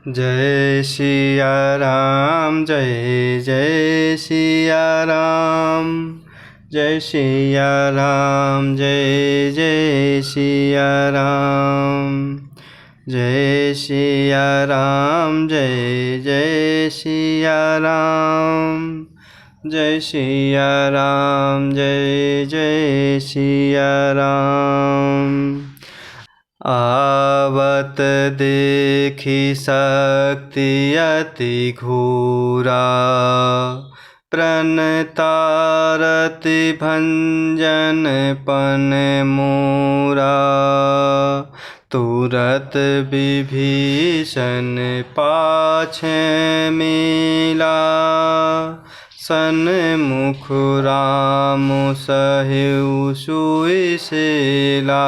जय सिया राम, जय जय सिया राम। जय सिया राम, जय जय सिया राम। जय सिया राम, जय जय सिया राम। जय सिया राम, जय जय सिया राम। आवत देखी शक्ति अति घोरा, प्रण तारति भंजन पन मोरा। तुरत विभीषण पाछे मिला, सन्मुख राम सहिउ सुइ सेला।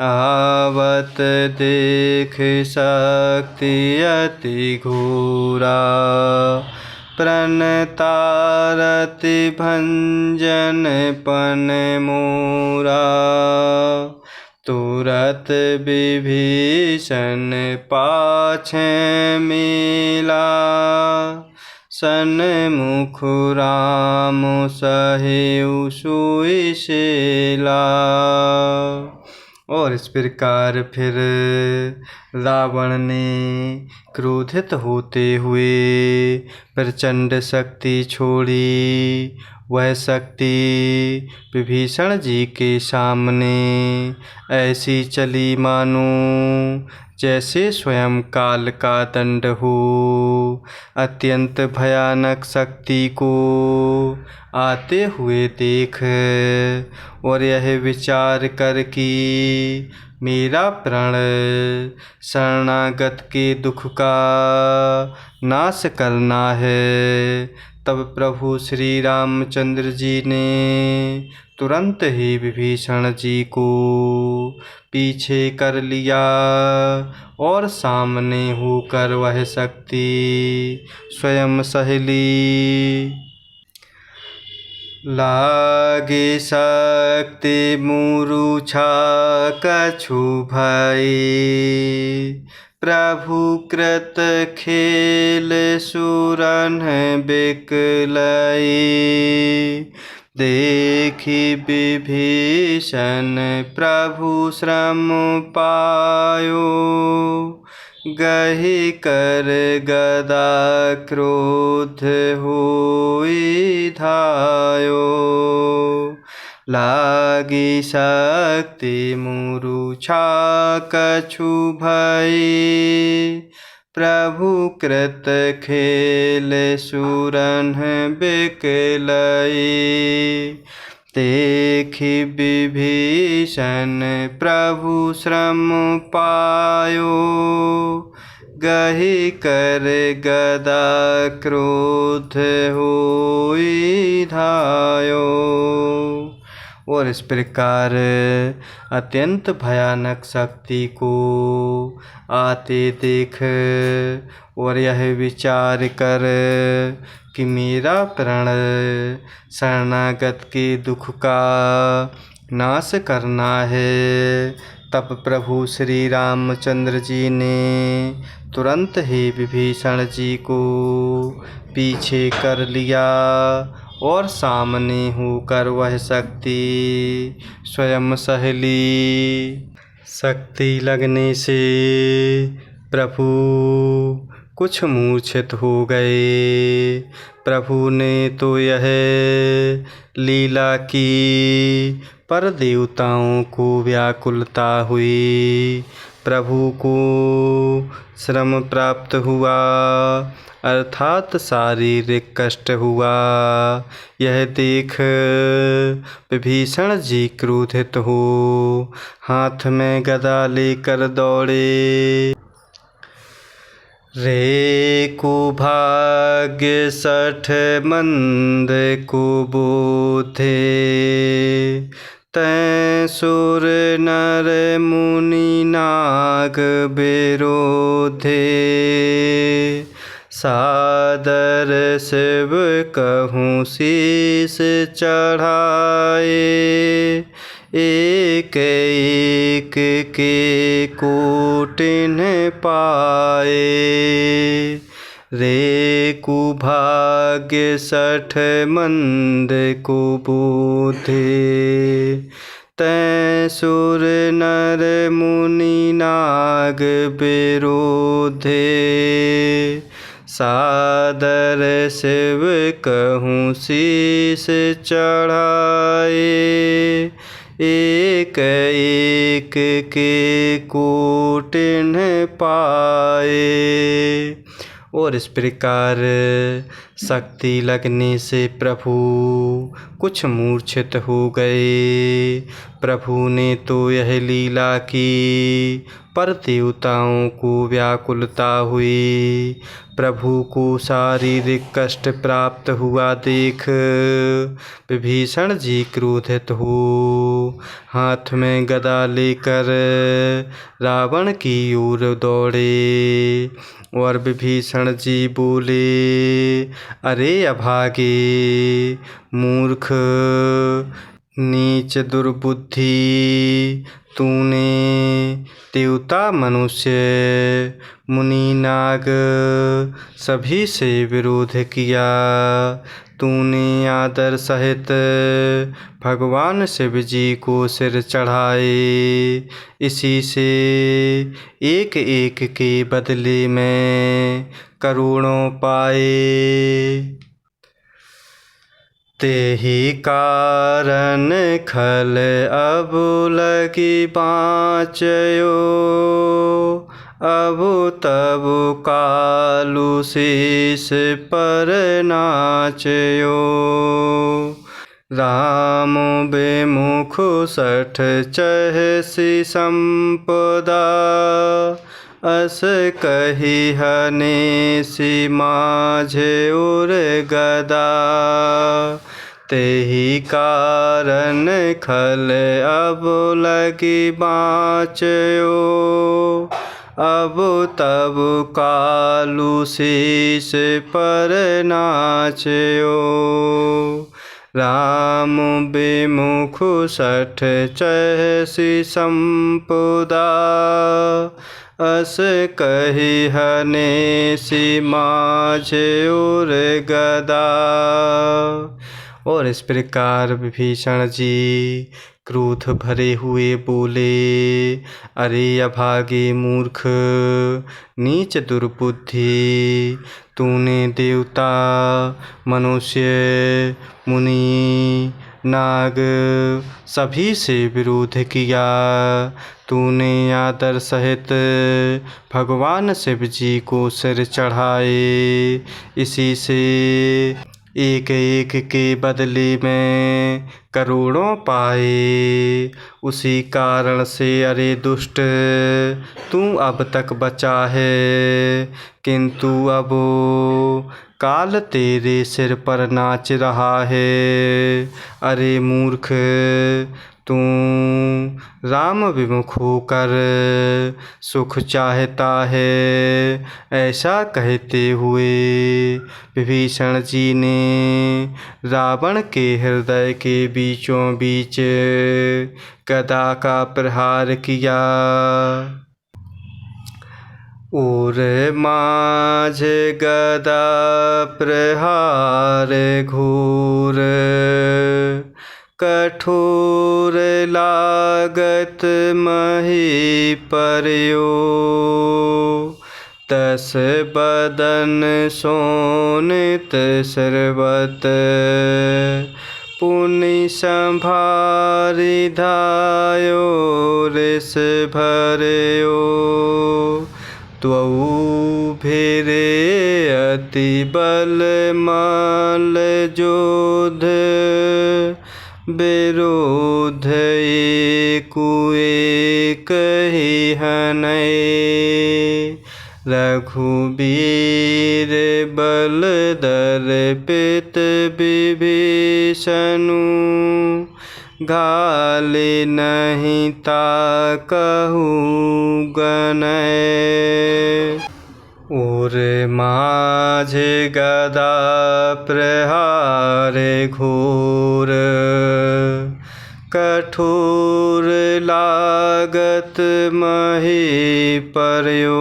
आवत देख शक्ति अति घोरा, प्रण तारति भंजन पन मोरा। तुरत विभीषण पाछे मिला, सन्मुख राम सहिउ सुइ सेला। और इस प्रकार फिर रावण ने क्रोधित होते हुए प्रचंड शक्ति छोड़ी। वह शक्ति विभीषण जी के सामने ऐसी चली मानो जैसे स्वयं काल का दंड हो। अत्यंत भयानक शक्ति को आते हुए देख और यह विचार कर कि मेरा प्रण शरणागत के दुख का नाश करना है, तब प्रभु श्री रामचंद्र जी ने तुरंत ही विभीषण जी को पीछे कर लिया और सामने होकर वह शक्ति स्वयं सहेली। लागे शक्ति मूर्छा कछु भई, प्रभु कृत खेल सुरन बिकलई। देखी विभीषण प्रभु श्रम पायो, गहि कर गदा क्रोध होई धायो। लागी शक्ति मूर्छा कछु भई, प्रभु कृत खेल सुरन बिकलई। देखि विभीषण प्रभु श्रम पायो, गहि कर गदा क्रोध होई धायो। और इस प्रकार अत्यंत भयानक शक्ति को आते देख और यह विचार कर कि मेरा प्रण शरणागत के दुख का नाश करना है, तब प्रभु श्री रामचंद्र जी ने तुरंत ही विभीषण जी को पीछे कर लिया और सामने होकर वह शक्ति स्वयं सहेली। शक्ति लगने से प्रभु कुछ मूर्छित हो गए। प्रभु ने तो यह लीला की, पर देवताओं को व्याकुलता हुई। प्रभु को श्रम प्राप्त हुआ, अर्थात शारीरिक कष्ट हुआ। यह देख विभीषण जी क्रोधित हो हाथ में गदा लेकर दौड़े। रे को भाग्य सठ मंद को बोधे, तै सुर नर मुनि नाग विरोधे। सादर शिव कहूँ शीस चढ़ाए, एक एक के कोटिन पाए। रे कुभाग्य 60 मंद को बुद्धि। तै सुर नर मुनि नाग विरोधे। सादर शिव कहूँ शीस चढ़ाए। एक एक के कोटिन पाए। और इस प्रकार शक्ति लगने से प्रभु कुछ मूर्छित हो गए। प्रभु ने तो यह लीला की, पर देवताओं को व्याकुलता हुई। प्रभु को शारीरिक कष्ट प्राप्त हुआ देख विभीषण जी क्रोधित हो हाथ में गदा लेकर रावण की ओर दौड़े। और विभीषण जी बोले, अरे अभागे मूर्ख नीच दुर्बुद्धि, तूने देवता मनुष्य मुनि नाग सभी से विरोध किया। तूने आदर सहित भगवान शिव जी को सिर चढ़ाए। इसी से एक एक के बदले में करोड़ों पाए। तेहि कारण खल अब लगी बाँचयो। अब तब कालु शीस पर नाचयो। राम विमुख 60 चहसि संपदा। अस कही हनेसि माझे उर गदा। तेहि कारण खल अब लगी बाँचयो। अब तब कालु शीस पर नाचयो। राम विमुख 60 चहसि संपदा। अस कही हनेसि माझे उर गदा। और इस प्रकार विभीषण जी क्रोध भरे हुए बोले, अरे अभागे मूर्ख नीच दुर्बुद्धि, तूने देवता मनुष्य मुनि नाग सभी से विरोध किया। तूने आदर सहित भगवान शिव जी को सिर चढ़ाए। इसी से एक एक के बदले में करोड़ों पाए। उसी कारण से अरे दुष्ट, तू अब तक बचा है, किंतु अब काल तेरे सिर पर नाच रहा है। अरे मूर्ख, तू राम विमुख होकर सुख चाहता है। ऐसा कहते हुए विभीषण जी ने रावण के हृदय के बीचों बीच गदा का प्रहार किया। और माझ गदा प्रहार घोर, कठोर लागत मही पर्यो। 10 बदन सोनित सर्वत, पुनि संभारि धायो रिस भरयो। त्वऊ भिरे अति बल माल जोध, विरोध एकु एक ही हनै। रघुबीर बल दर्पित विभीषनु, घाले नहीं ताकहु गनै। और माझ गदा प्रहार घोर, कठोर लागत मही पर्यो।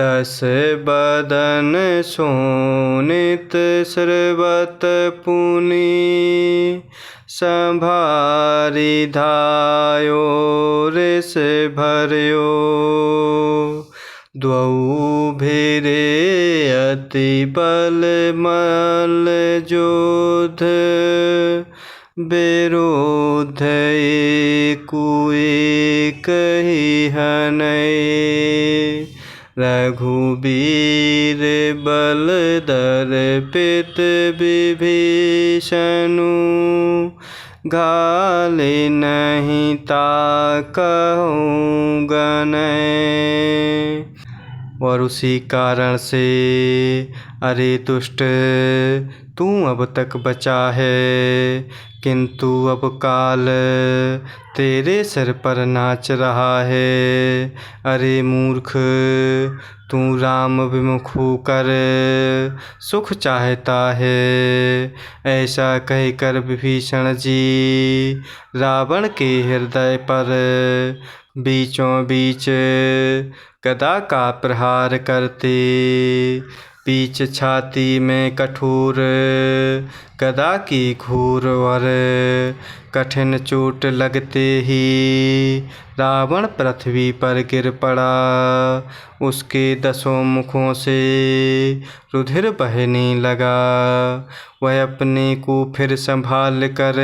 10 बदन सोनित सर्वत पुनि। संभारी धायो रिस भर्यो। द्वौ भिरे अति बल मल जोध। विरोध एकु एक ही हनै। रघुबीर बल दर्पित विभीषनु। घाले नहीं ताकहु गनै। और उसी कारण से अरे दुष्ट, तू अब तक बचा है, किंतु अब काल तेरे सिर पर नाच रहा है। अरे मूर्ख, तू राम विमुख होकर सुख चाहता है। ऐसा कहकर विभीषण जी रावण के हृदय पर बीचों बीच गदा का प्रहार करते, बीच छाती में कठोर गदा की घूर और कठिन चोट लगते ही रावण पृथ्वी पर गिर पड़ा। उसके 10 मुखों से रुधिर बहने लगा। वह अपने को फिर संभाल कर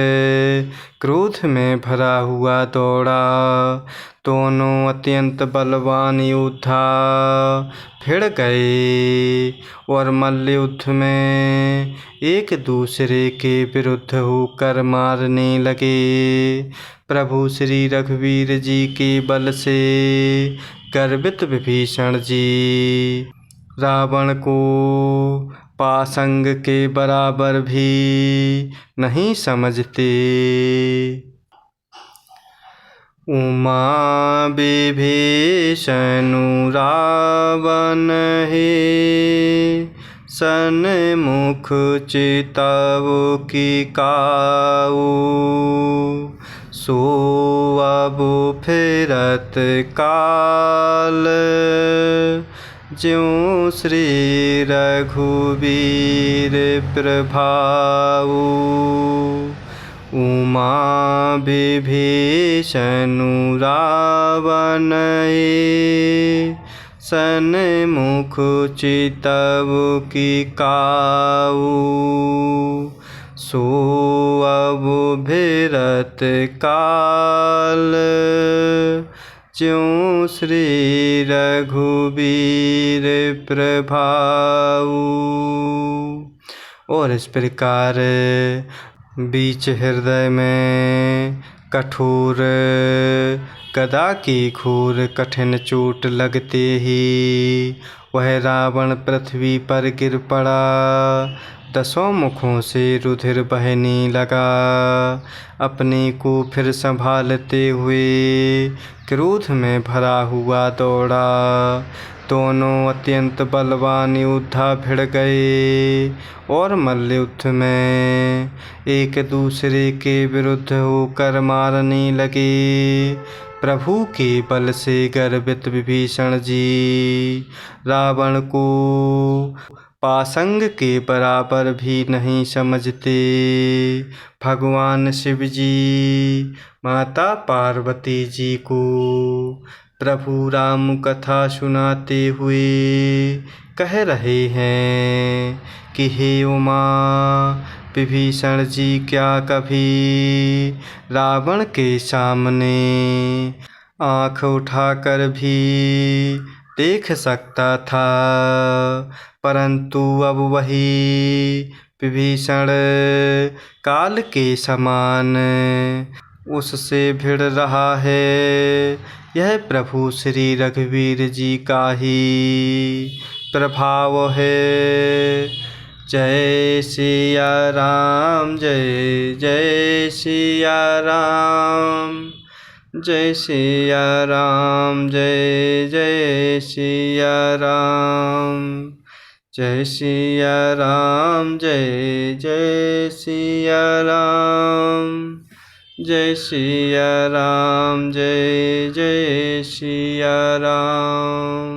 क्रोध में भरा हुआ दौड़ा। दोनों अत्यंत बलवान योद्धा भिड़ गए और मल्ल युद्ध में एक दूसरे के विरुद्ध होकर मारने लगे। प्रभु श्री रघुवीर जी के बल से गर्वित विभीषण जी रावण को पासंग के बराबर भी नहीं समझते। उमा विभीषनु रावण हे। सन्मुख चितवु की काऊ। सो अब फिरत काल। ज्यों श्री रघुबीर प्रभाऊ। उमा विभीषनु रावण हे। सन्मुख चितवु की काऊ। सो अब भिरत काल। ज्यों श्री रघुबीर प्रभाऊ। और इस प्रकार बीच हृदय में कठोर गदा की घोर कठिन चोट लगते ही वह रावण पृथ्वी पर गिर पड़ा। 10 मुखों से रुधिर बहने लगा। अपने को फिर संभालते हुए क्रोध में भरा हुआ दौड़ा। दोनों अत्यंत बलवान योद्धा भिड़ गए और मल्ल युद्ध में एक दूसरे के विरुद्ध होकर मारने लगे। प्रभु के बल से गर्वित विभीषण जी रावण को पासंग के बराबर भी नहीं समझते। भगवान शिव जी माता पार्वती जी को प्रभु राम कथा सुनाते हुए कह रहे हैं कि हे उमा, विभीषण जी क्या कभी रावण के सामने आँख उठाकर भी देख सकता था, परंतु अब वही विभीषण काल के समान उससे भिड़ रहा है। यह प्रभु श्री रघुवीर जी का ही प्रभाव है। जय सिया राम, जय जय सिया राम, जय सिया राम, जय जय सिया राम, जय सिया राम, जय जय सिया राम। जय सिया राम, जय जय सिया राम।